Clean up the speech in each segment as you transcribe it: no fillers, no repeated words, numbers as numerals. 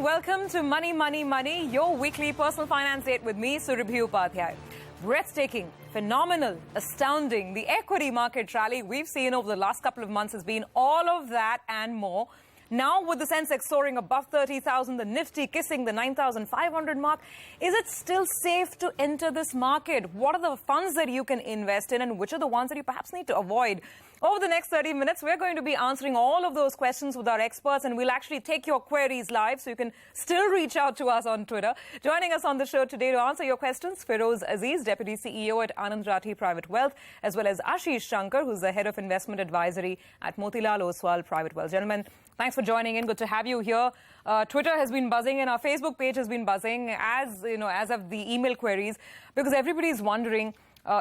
welcome to Money, Money, Money, your weekly personal finance date with me, Surabhi Upadhyay. Breathtaking, phenomenal, astounding. The equity market rally we've seen over the last couple of months has been all of that and more. Now, with the Sensex soaring above 30,000, the Nifty kissing the 9,500 mark, is it still safe to enter this market? What are the funds that you can invest in, and which are the ones that you perhaps need to avoid? Over the next 30 minutes, we're going to be answering all of those questions with our experts, and we'll actually take your queries live, so you can still reach out to us on Twitter. Joining us on the show today to answer your questions, Feroze Azeez, Deputy CEO at Anand Rathi Private Wealth, as well as Ashish Shankar, who's the Head of Investment Advisory at Motilal Oswal Private Wealth. Gentlemen, thanks for joining in. Good to have you here. Twitter has been buzzing and our Facebook page has been buzzing, as have the email queries, because everybody's wondering,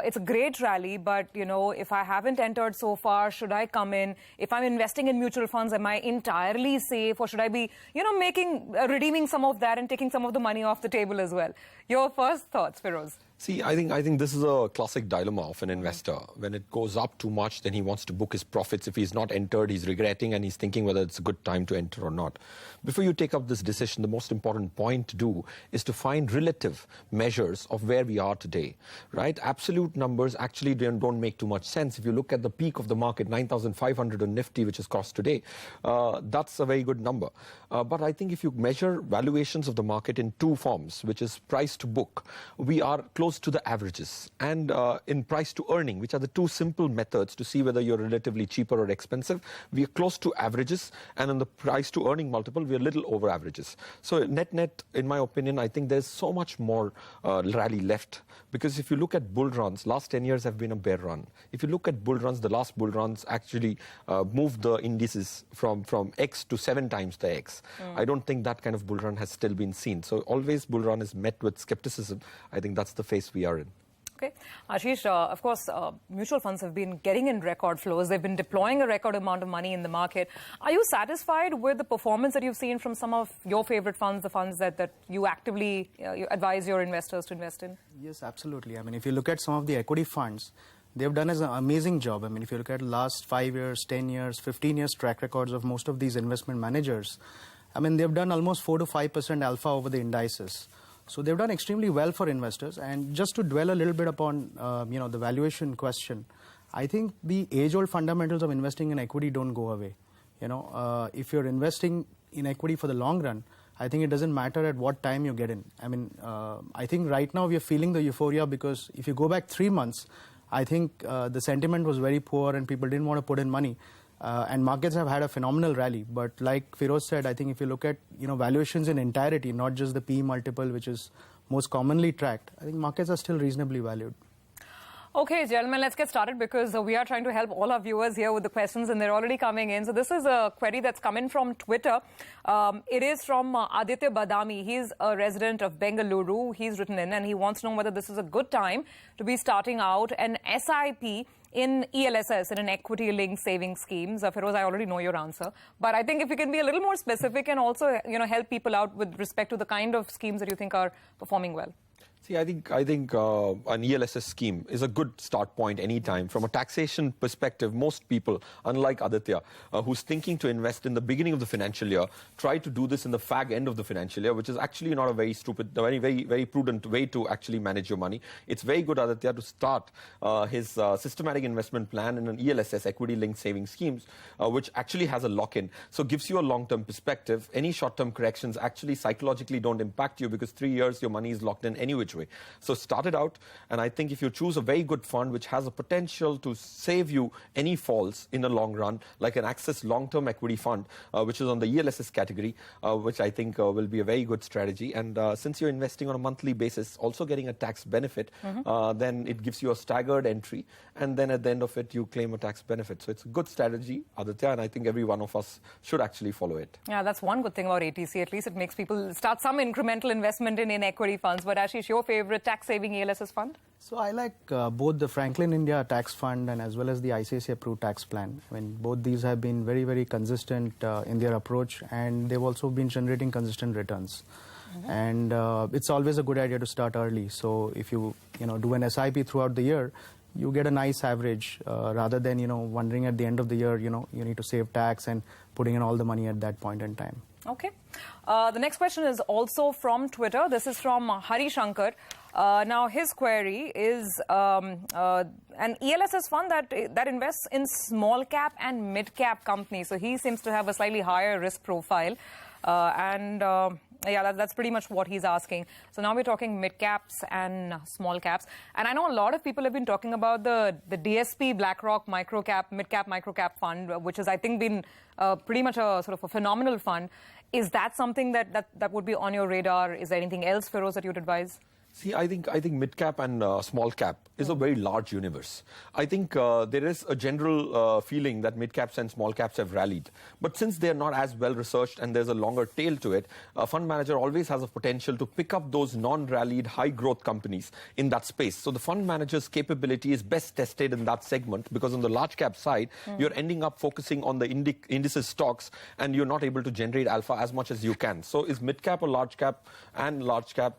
it's a great rally, but, if I haven't entered so far, should I come in? If I'm investing in mutual funds, am I entirely safe? Or should I be, redeeming some of that and taking some of the money off the table as well? Your first thoughts, Feroze? See, I think this is a classic dilemma of an investor. When it goes up too much, then he wants to book his profits. If he's not entered, he's regretting and he's thinking whether it's a good time to enter or not. Before you take up this decision, the most important point to do is to find relative measures of where we are today, right? Absolute numbers actually don't make too much sense. If you look at the peak of the market, 9,500 on Nifty, which is crossed today, that's a very good number. But I think if you measure valuations of the market in two forms, which is price to book, we are close to the averages, and in price to earning, which are the two simple methods to see whether you're relatively cheaper or expensive, we are close to averages, and in the price to earning multiple, we're a little over averages. So net, in my opinion, I think there's so much more rally left, because if you look at bull runs, last 10 years have been a bear run. If you look at bull runs, the last bull runs actually moved the indices from X to 7 times the X. I don't think that kind of bull run has still been seen. So always bull run is met with skepticism. I think that's the phase we are in. Okay. Ashish, of course, mutual funds have been getting in record flows. They've been deploying a record amount of money in the market. Are you satisfied with the performance that you've seen from some of your favorite funds, the funds that you actively you advise your investors to invest in? Yes, absolutely. I mean, if you look at some of the equity funds, they've done an amazing job. I mean, if you look at last 5 years, 10 years, 15 years track records of most of these investment managers, I mean, they've done almost 4 to 5% alpha over the indices. So they've done extremely well for investors. And just to dwell a little bit upon, the valuation question, I think the age-old fundamentals of investing in equity don't go away. If you're investing in equity for the long run, I think it doesn't matter at what time you get in. I mean, I think right now we are feeling the euphoria because if you go back 3 months, I think the sentiment was very poor and people didn't want to put in money. And markets have had a phenomenal rally. But like Feroze said, I think if you look at valuations in entirety, not just the PE multiple, which is most commonly tracked, I think markets are still reasonably valued. Okay, gentlemen, let's get started because we are trying to help all our viewers here with the questions and they're already coming in. So this is a query that's come in from Twitter. It is from Aditya Badami. He's a resident of Bengaluru. He's written in and he wants to know whether this is a good time to be starting out an SIP in ELSS, in an equity-linked savings schemes. Feroze, I already know your answer. But I think if you can be a little more specific and also, help people out with respect to the kind of schemes that you think are performing well. See, I think an ELSS scheme is a good start point anytime. From a taxation perspective, most people, unlike Aditya, who's thinking to invest in the beginning of the financial year, try to do this in the fag end of the financial year, which is actually not a very stupid, very, very, very prudent way to actually manage your money. It's very good, Aditya, to start his systematic investment plan in an ELSS, equity-linked savings schemes, which actually has a lock-in. So gives you a long-term perspective. Any short-term corrections actually psychologically don't impact you because 3 years your money is locked in any which way. So start it out, and I think if you choose a very good fund which has a potential to save you any falls in the long run, like an Access long-term equity fund, which is on the ELSS category, which I think will be a very good strategy. And since you're investing on a monthly basis, also getting a tax benefit, then it gives you a staggered entry, and then at the end of it, you claim a tax benefit. So it's a good strategy, Aditya, and I think every one of us should actually follow it. Yeah, that's one good thing about ATC. At least it makes people start some incremental investment in equity funds. But Ashish, your favorite tax-saving ELSS fund? So I like both the Franklin India tax fund and as well as the ICICI approved tax plan. I mean, both these have been very, very consistent in their approach, and they've also been generating consistent returns. And it's always a good idea to start early. So if you do an SIP throughout the year, you get a nice average rather than wondering at the end of the year you need to save tax and putting in all the money at that point in time. Okay. The next question is also from Twitter. This is from Shankar. Now, his query is an ELSS fund that invests in small cap and mid cap companies. So he seems to have a slightly higher risk profile. Yeah, that's pretty much what he's asking. So now we're talking mid caps and small caps. And I know a lot of people have been talking about the DSP BlackRock mid cap micro cap fund, which has, I think, been pretty much a sort of a phenomenal fund. Is that something that would be on your radar? Is there anything else, Feroze, that you'd advise? See, I think mid cap and small cap is a very large universe. I think there is a general feeling that mid caps and small caps have rallied. But since they are not as well researched and there's a longer tail to it, a fund manager always has a potential to pick up those non-rallied high growth companies in that space. So the fund manager's capability is best tested in that segment, because on the large cap side, you're ending up focusing on the indices stocks and you're not able to generate alpha as much as you can. So is mid cap or large cap? And large cap,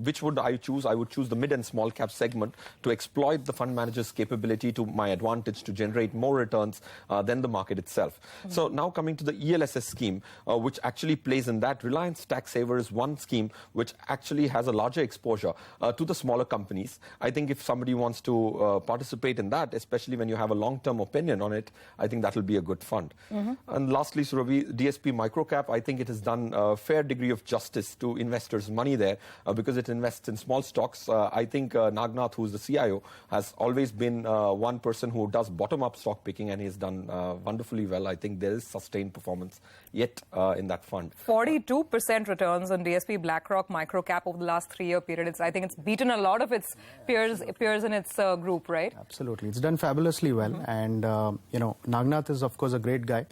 which would I choose? I would choose the mid and small cap segment to exploit the fund manager's capability to my advantage to generate more returns than the market itself. So now coming to the ELSS scheme, which actually plays in that, Reliance Tax Saver is one scheme which actually has a larger exposure to the smaller companies. I think if somebody wants to participate in that, especially when you have a long-term opinion on it, I think that will be a good fund. And lastly, Surabhi, DSP Microcap, I think it has done a fair degree of justice to investors' money there because it invests in small stocks. I think Nagnath, who's the CIO, has always been one person who does bottom-up stock picking, and he's done wonderfully well. I think there is sustained performance yet in that fund. 42% returns on DSP BlackRock Microcap over the last 3-year period. I think it's beaten a lot of its peers in its group, right? Absolutely. It's done fabulously well. And, Nagnath is, of course, a great guy.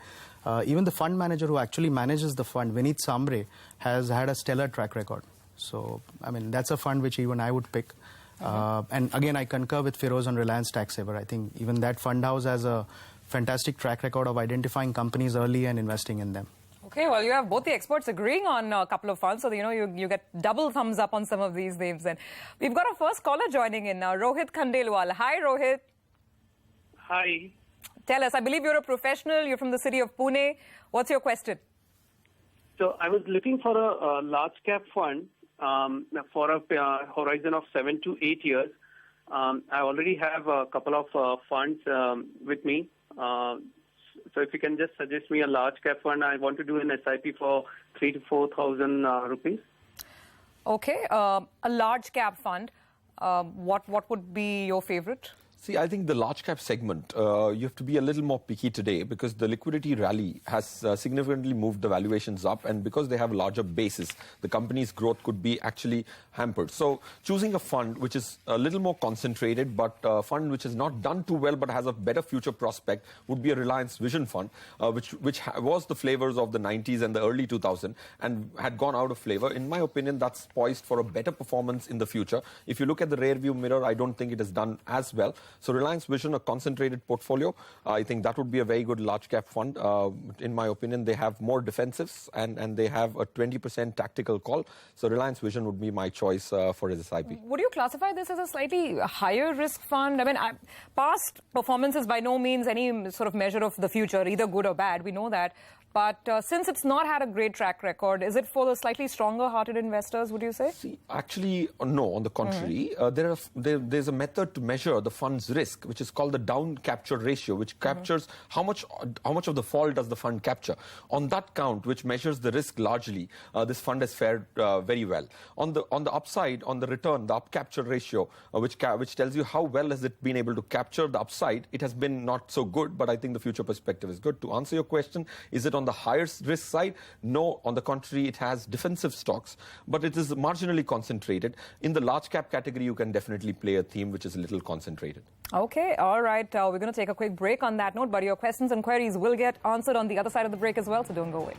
Even the fund manager who actually manages the fund, Vineet Sambre, has had a stellar track record. So, I mean, that's a fund which even I would pick. And again, I concur with Feroze on Reliance Tax Saver. I think even that fund house has a fantastic track record of identifying companies early and investing in them. Okay, well, you have both the experts agreeing on a couple of funds, so you get double thumbs up on some of these names. And we've got our first caller joining in now, Rohit Khandelwal. Hi, Rohit. Hi. Tell us, I believe you're a professional. You're from the city of Pune. What's your question? So I was looking for a large cap fund for a horizon of 7 to 8 years. I already have a couple of funds with me. So if you can just suggest me a large cap fund, I want to do an SIP for 3,000 to 4,000 rupees. Okay, a large cap fund. What would be your favorite? See, I think the large cap segment, you have to be a little more picky today because the liquidity rally has significantly moved the valuations up, and because they have larger bases, the company's growth could be actually hampered. So choosing a fund which is a little more concentrated, but a fund which has not done too well but has a better future prospect would be a Reliance Vision fund, which was the flavors of the 90s and the early 2000s and had gone out of flavor. In my opinion, that's poised for a better performance in the future. If you look at the rear view mirror, I don't think it has done as well. So Reliance Vision, a concentrated portfolio, I think that would be a very good large cap fund. In my opinion, they have more defensives and they have a 20% tactical call. So Reliance Vision would be my choice for his SIP. Would you classify this as a slightly higher risk fund? I mean, past performance is by no means any sort of measure of the future, either good or bad. We know that. But since it's not had a great track record, is it for the slightly stronger-hearted investors, would you say? See, actually, no, on the contrary. There's a method to measure the fund's risk, which is called the down capture ratio, which captures how much of the fall does the fund capture. On that count, which measures the risk largely, this fund has fared very well. On the upside, on the return, the up capture ratio, which tells you how well has it been able to capture the upside, it has been not so good, but I think the future perspective is good. To answer your question, is it on the higher risk side? No, on the contrary, it has defensive stocks, but it is marginally concentrated. In the large cap category, you can definitely play a theme which is a little concentrated. Okay, all right. We're going to take a quick break on that note, but your questions and queries will get answered on the other side of the break as well, so don't go away.